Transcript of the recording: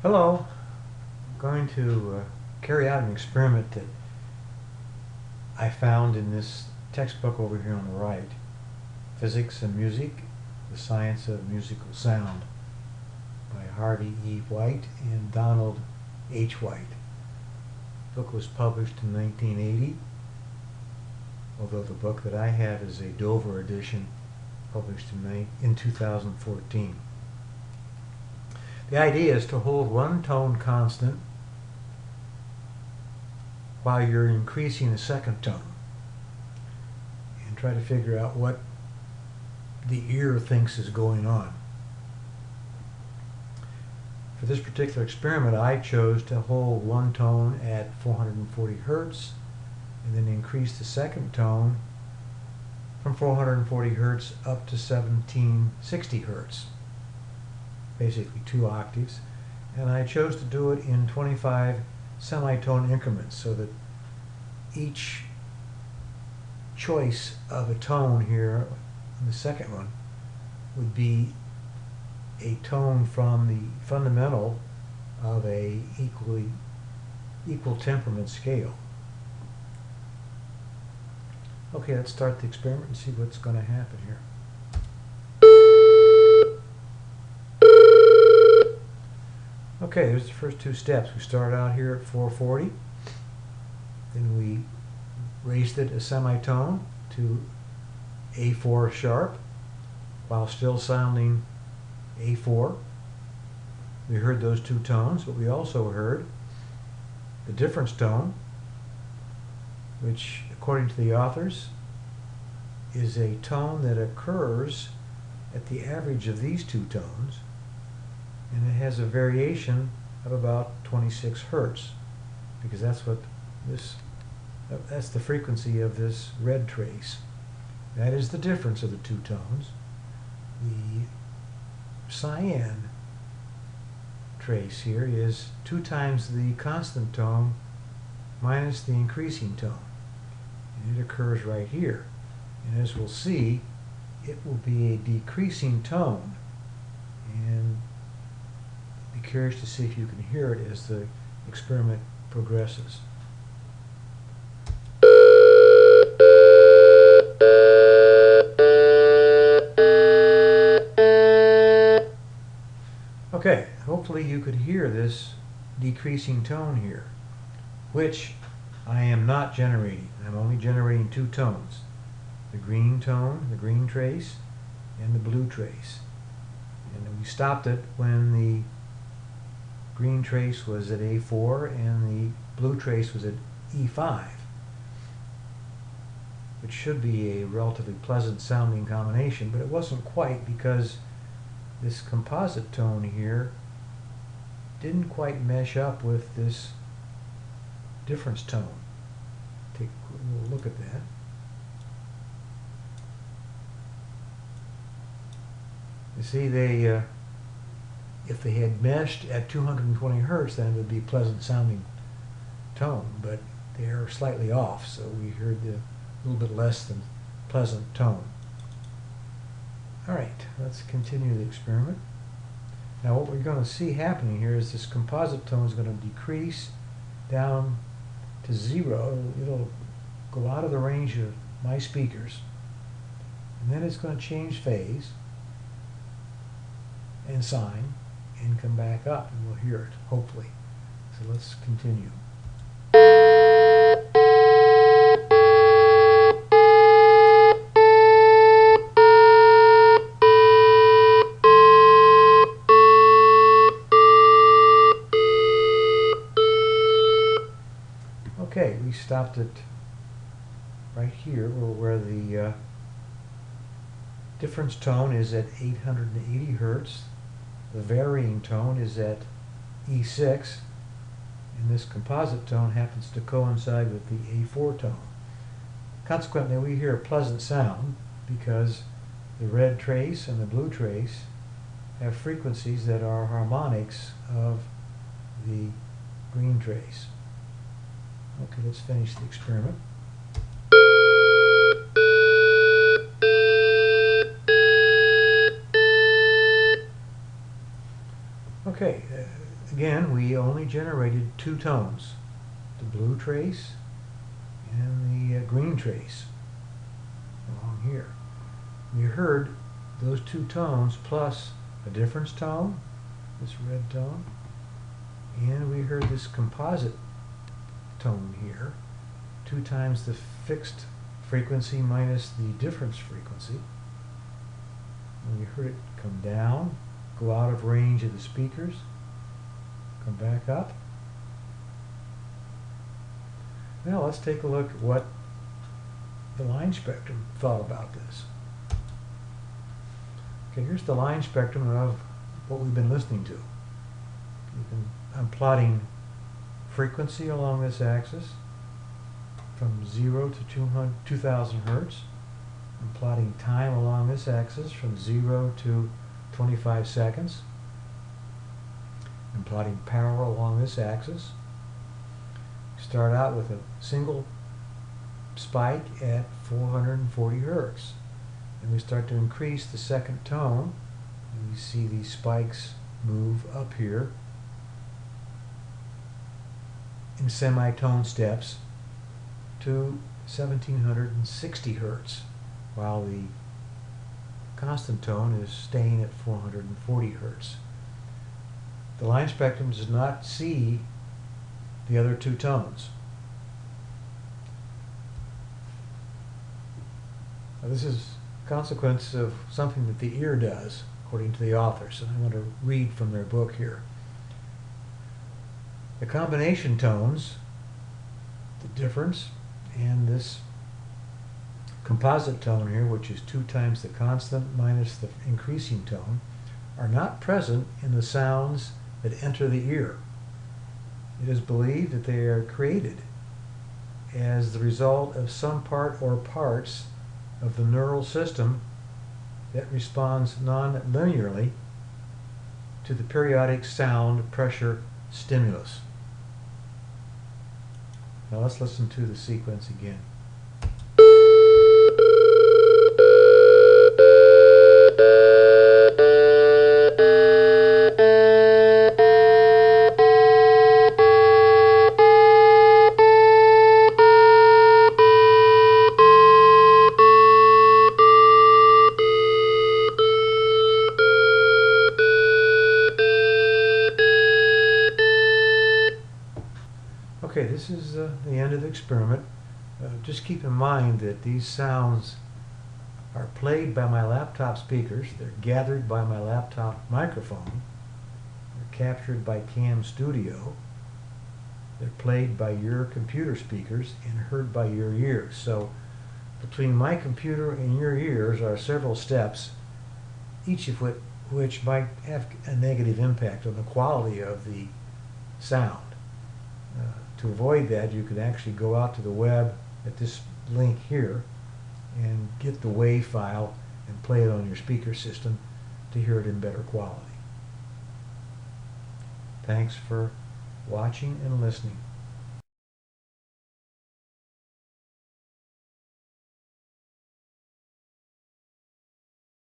Hello. I'm going to carry out an experiment that I found in this textbook over here on the right, Physics and Music, the Science of Musical Sound, by Harvey E. White and Donald H. White. The book was published in 1980, although the book that I have is a Dover edition published in 2014. The idea is to hold one tone constant while you're increasing the second tone and try to figure out what the ear thinks is going on. For this particular experiment, I chose to hold one tone at 440 hertz and then increase the second tone from 440 hertz up to 1760 hertz. Basically 2 octaves, and I chose to do it in 25 semitone increments so that each choice of a tone here, the second one, would be a tone from the fundamental of a equal temperament scale. Okay, let's start the experiment and see what's going to happen here. Okay, there's the first 2 steps. We started out here at 440, then we raised it a semitone to A4 sharp while still sounding A4. We heard those 2 tones, but we also heard the difference tone, which according to the authors is a tone that occurs at the average of these 2 tones, and it has a variation of about 26 hertz, because that's the frequency of this red trace. That is the difference of the 2 tones. The cyan trace here is 2 times the constant tone minus the increasing tone, and it occurs right here. And as we'll see, it will be a decreasing tone, and be curious to see if you can hear it as the experiment progresses. Okay, hopefully you could hear this decreasing tone here, which I am not generating. I'm only generating 2 tones, the green tone, the green trace, and the blue trace. And we stopped it when the green trace was at A4 and the blue trace was at E5, which should be a relatively pleasant sounding combination, but it wasn't quite, because this composite tone here didn't quite mesh up with this difference tone. Take a little look at that. You see, if they had meshed at 220 hertz, then it would be a pleasant sounding tone, but they're slightly off, so we heard the little bit less than pleasant tone. Alright, let's continue the experiment. Now what we're going to see happening here is this composite tone is going to decrease down to 0. It'll go out of the range of my speakers, and then it's going to change phase and sign and come back up, and we'll hear it, hopefully. So let's continue. Okay, we stopped it right here where the difference tone is at 880 hertz. The varying tone is at E6, and this composite tone happens to coincide with the A4 tone. Consequently, we hear a pleasant sound because the red trace and the blue trace have frequencies that are harmonics of the green trace. Okay, let's finish the experiment. Okay, again, we only generated two tones, the blue trace and the green trace along here. We heard those two tones plus a difference tone, this red tone, and we heard this composite tone here, 2 times the fixed frequency minus the difference frequency. And we heard it come down, go out of range of the speakers, come back up. Now let's take a look at what the line spectrum thought about this. Okay, here's the line spectrum of what we've been listening to. I'm plotting frequency along this axis from 0 to 2000 Hertz. I'm plotting time along this axis from 0 to 25 seconds. I'm plotting power along this axis. Start out with a single spike at 440 Hertz. And we start to increase the second tone. And you see these spikes move up here in semitone steps to 1760 Hertz, while the constant tone is staying at 440 Hertz. The line spectrum does not see the other two tones. Now, this is a consequence of something that the ear does, according to the authors, and I want to read from their book here. The combination tones, the difference, and this composite tone here, which is 2 times the constant minus the increasing tone, are not present in the sounds that enter the ear. It is believed that they are created as the result of some part or parts of the neural system that responds non-linearly to the periodic sound pressure stimulus. Now let's listen to the sequence again. Okay, this is the end of the experiment. Just keep in mind that these sounds are played by my laptop speakers. They're gathered by my laptop microphone. They're captured by Cam Studio. They're played by your computer speakers and heard by your ears. So between my computer and your ears are several steps, each of which might have a negative impact on the quality of the sound. To avoid that, you could actually go out to the web at this link here and get the WAV file and play it on your speaker system to hear it in better quality. Thanks for watching and listening.